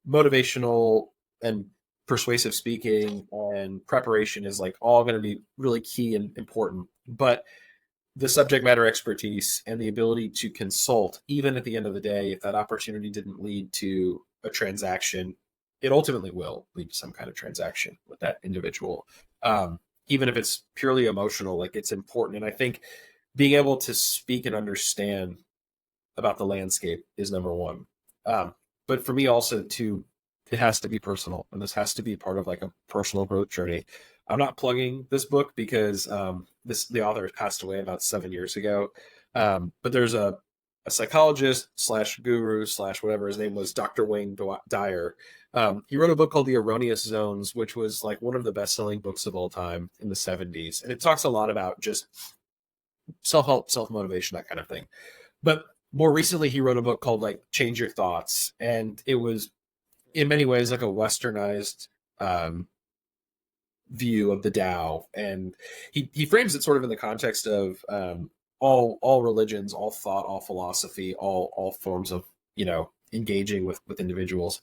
motivational and persuasive speaking and preparation is, like, all going to be really key and important. But the subject matter expertise and the ability to consult, even at the end of the day, if that opportunity didn't lead to a transaction, it ultimately will lead to some kind of transaction with that individual. Even if it's purely emotional, like, it's important. And I think being able to speak and understand about the landscape is number one. But for me also, too, it has to be personal, and this has to be part of, like, a personal growth journey. I'm not plugging this book because the author passed away about 7 years ago. But there's a psychologist / guru / whatever his name was, Dr. Wayne Dyer. He wrote a book called The Erroneous Zones, which was, like, one of the best-selling books of all time in the 70s. And it talks a lot about just self-help, self-motivation, that kind of thing. But more recently, he wrote a book called, like, Change Your Thoughts. And it was, in many ways, like a westernized view of the Tao. And he frames it sort of in the context of all religions, all thought, all philosophy, all forms of, engaging with individuals.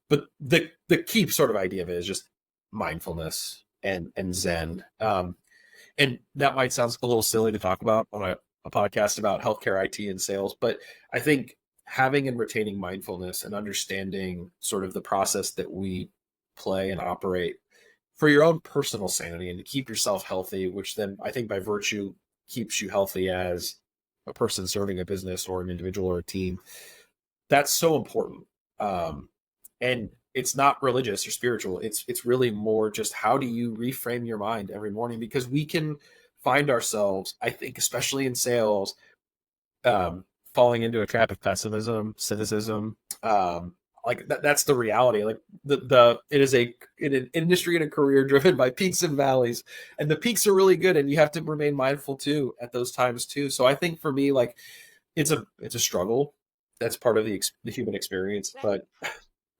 But the key sort of idea of it is just mindfulness and Zen. And that might sound a little silly to talk about on a podcast about healthcare, IT, and sales, but I think having and retaining mindfulness and understanding sort of the process that we play and operate for your own personal sanity and to keep yourself healthy, which then I think by virtue keeps you healthy as a person serving a business or an individual or a team. That's so important. And it's not religious or spiritual. It's really more just how do you reframe your mind every morning? Because we can find ourselves, I think, especially in sales, falling into a trap of pessimism, cynicism. Like that's the reality. Like it is an industry and a career driven by peaks and valleys, and the peaks are really good, and you have to remain mindful too at those times too. So I think for me, like it's a struggle. That's part of the human experience, but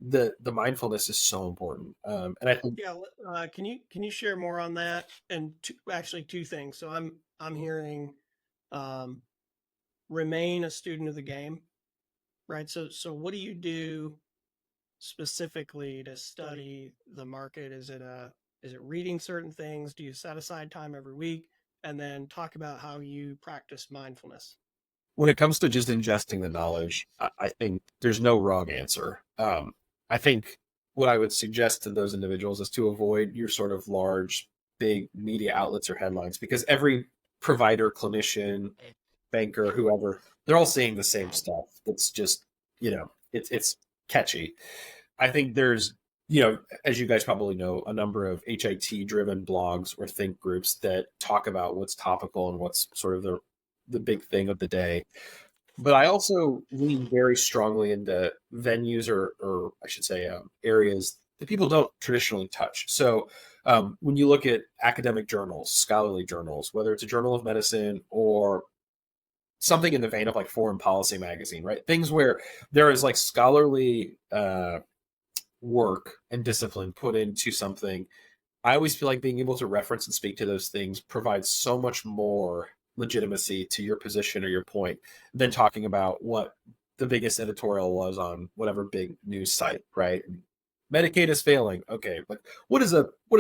the mindfulness is so important. And I think can you share more on that? And actually two things. So I'm hearing remain a student of the game, right? So what do you do specifically to study the market? Is it reading certain things? Do you set aside time every week? And then talk about how you practice mindfulness. When it comes to just ingesting the knowledge, I think there's no wrong answer. I think what I would suggest to those individuals is to avoid your sort of large, big media outlets or headlines, because every provider, clinician, banker, whoever, they're all saying the same stuff. It's just, it's catchy. I think there's, as you guys probably know, a number of HIT driven blogs or think groups that talk about what's topical and what's sort of the big thing of the day. But I also lean very strongly into venues or I should say areas that people don't traditionally touch. So when you look at academic journals, scholarly journals, whether it's a journal of medicine or something in the vein of like Foreign Policy magazine, right? Things where there is like scholarly work and discipline put into something. I always feel like being able to reference and speak to those things provides so much more legitimacy to your position or your point than talking about what the biggest editorial was on whatever big news site, right? Medicaid is failing. Okay, like what is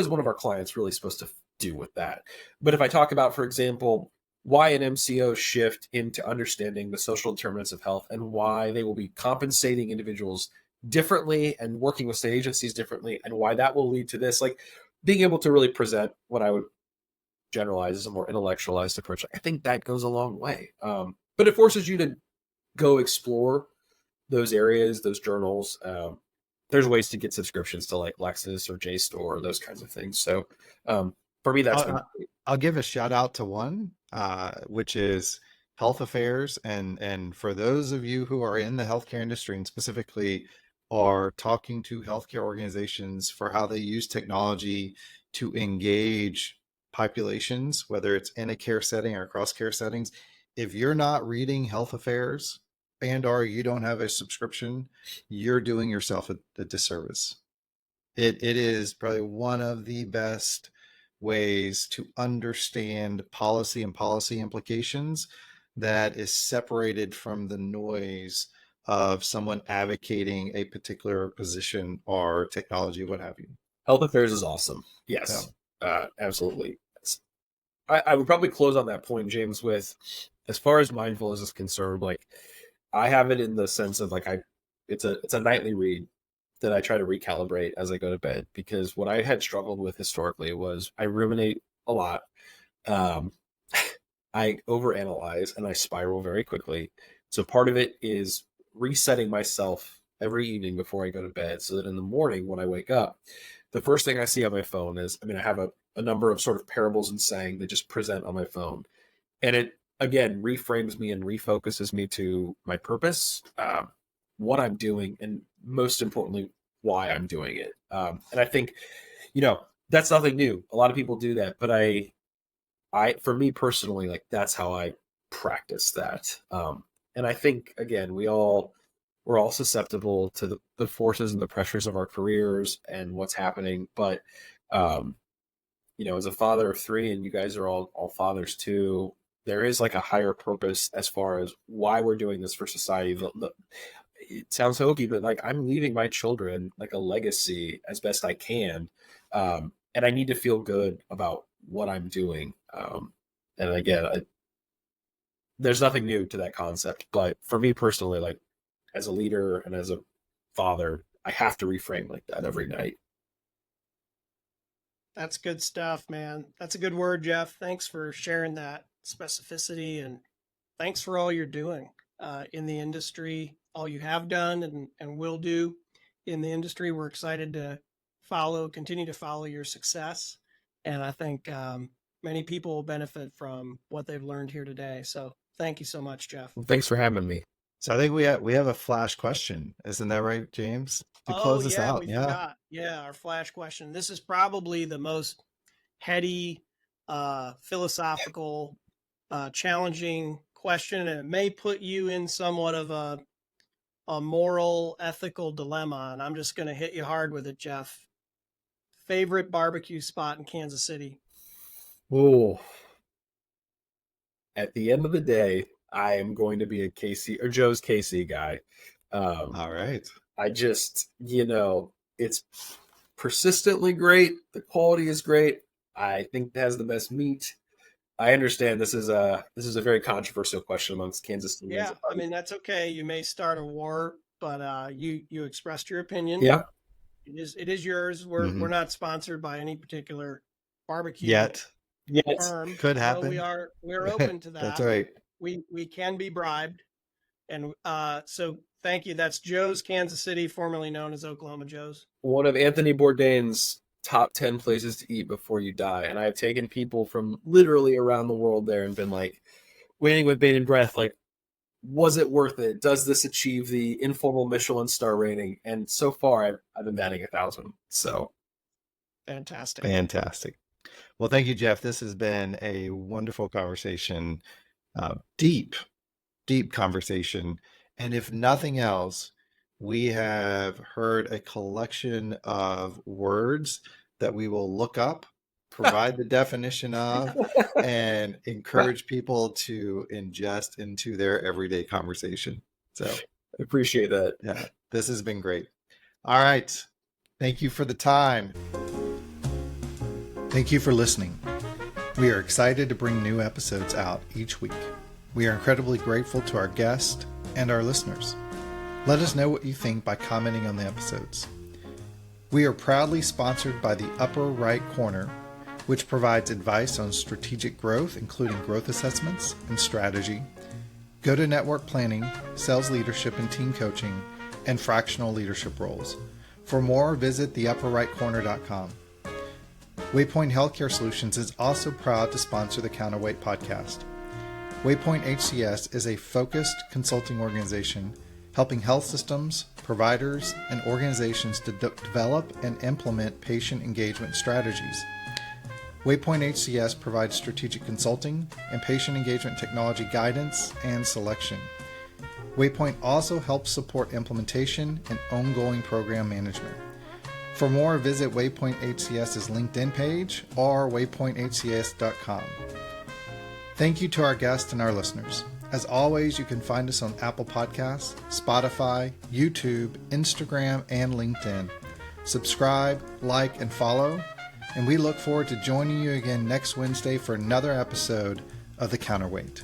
one of our clients really supposed to do with that? But if I talk about, for example, why an MCO shift into understanding the social determinants of health and why they will be compensating individuals differently and working with state agencies differently, and why that will lead to this, like being able to really present what I would generalize as a more intellectualized approach, I think that goes a long way. But it forces you to go explore those areas, those journals. There's ways to get subscriptions to like Lexis or JSTOR, those kinds of things. So for me, that's I'll give a shout out to one, which is Health Affairs. And for those of you who are in the healthcare industry and specifically are talking to healthcare organizations for how they use technology to engage populations, whether it's in a care setting or across care settings, if you're not reading Health Affairs and or you don't have a subscription, you're doing yourself a disservice. It is probably one of the best ways to understand policy and policy implications that is separated from the noise of someone advocating a particular position or technology, what have you. Health Affairs is awesome. Yes, absolutely. I would probably close on that point, James, with as far as mindfulness is concerned, like I have it in the sense of like it's a nightly read that I try to recalibrate as I go to bed, because what I had struggled with historically was I ruminate a lot. I overanalyze and I spiral very quickly. So part of it is resetting myself every evening before I go to bed so that in the morning when I wake up, the first thing I see on my phone is, I have a number of sort of parables and saying that just present on my phone. And it, again, reframes me and refocuses me to my purpose, what I'm doing, and most importantly, why I'm doing it. And I think, that's nothing new. A lot of people do that, but I, for me personally, like that's how I practice that. And I think, again, we're all susceptible to the forces and the pressures of our careers and what's happening. But, as a father of three, and you guys are all fathers too, there is like a higher purpose as far as why we're doing this for society. It sounds hokey, but like I'm leaving my children like a legacy as best I can. And I need to feel good about what I'm doing. And again, there's nothing new to that concept, but for me personally, like as a leader and as a father, I have to reframe like that every night. That's good stuff, man. That's a good word, Jeff. Thanks for sharing that specificity, and thanks for all you're doing in the industry, all you have done and will do in the industry. We're excited to continue to follow your success. And I think many people will benefit from what they've learned here today. So thank you so much, Jeff. Well, thanks for having me. So I think we have a flash question. Isn't that right, James? To close us out. We forgot. Yeah, our flash question. This is probably the most heady, philosophical, challenging question, and it may put you in somewhat of a moral, ethical dilemma. And I'm just going to hit you hard with it, Jeff. Favorite barbecue spot in Kansas City? Oh, at the end of the day, I am going to be a KC or Joe's KC guy. All right. I just, it's persistently great. The quality is great. I think it has the best meat. I understand this is a very controversial question amongst Kansas City. Yeah, I mean, that's okay. You may start a war, but you expressed your opinion. Yeah. It is yours. We're not sponsored by any particular barbecue yet. Firm. Could happen. So we're open to that. That's right. We can be bribed, and so thank you. That's Joe's Kansas City, formerly known as Oklahoma Joe's. One of Anthony Bourdain's top 10 places to eat before you die, and I've taken people from literally around the world there and been like waiting with bated breath, like, was it worth it? Does this achieve the informal Michelin star rating? And so far, I've been batting 1,000. So fantastic. Well, thank you, Jeff. This has been a wonderful conversation, deep conversation. And if nothing else, we have heard a collection of words that we will look up, provide the definition of, and encourage people to ingest into their everyday conversation. So I appreciate that. Yeah, this has been great. All right. Thank you for the time. Thank you for listening. We are excited to bring new episodes out each week. We are incredibly grateful to our guests and our listeners. Let us know what you think by commenting on the episodes. We are proudly sponsored by the upper right corner, which provides advice on strategic growth, including growth assessments and strategy, go-to-network planning, sales leadership and team coaching, and fractional leadership roles. For more, visit theupperrightcorner.com. Waypoint Healthcare Solutions is also proud to sponsor the Counterweight podcast. Waypoint HCS is a focused consulting organization helping health systems, providers, and organizations to develop and implement patient engagement strategies. Waypoint HCS provides strategic consulting and patient engagement technology guidance and selection. Waypoint also helps support implementation and ongoing program management. For more, visit Waypoint HCS's LinkedIn page or waypointhcs.com. Thank you to our guests and our listeners. As always, you can find us on Apple Podcasts, Spotify, YouTube, Instagram, and LinkedIn. Subscribe, like, and follow, and we look forward to joining you again next Wednesday for another episode of The Counterweight.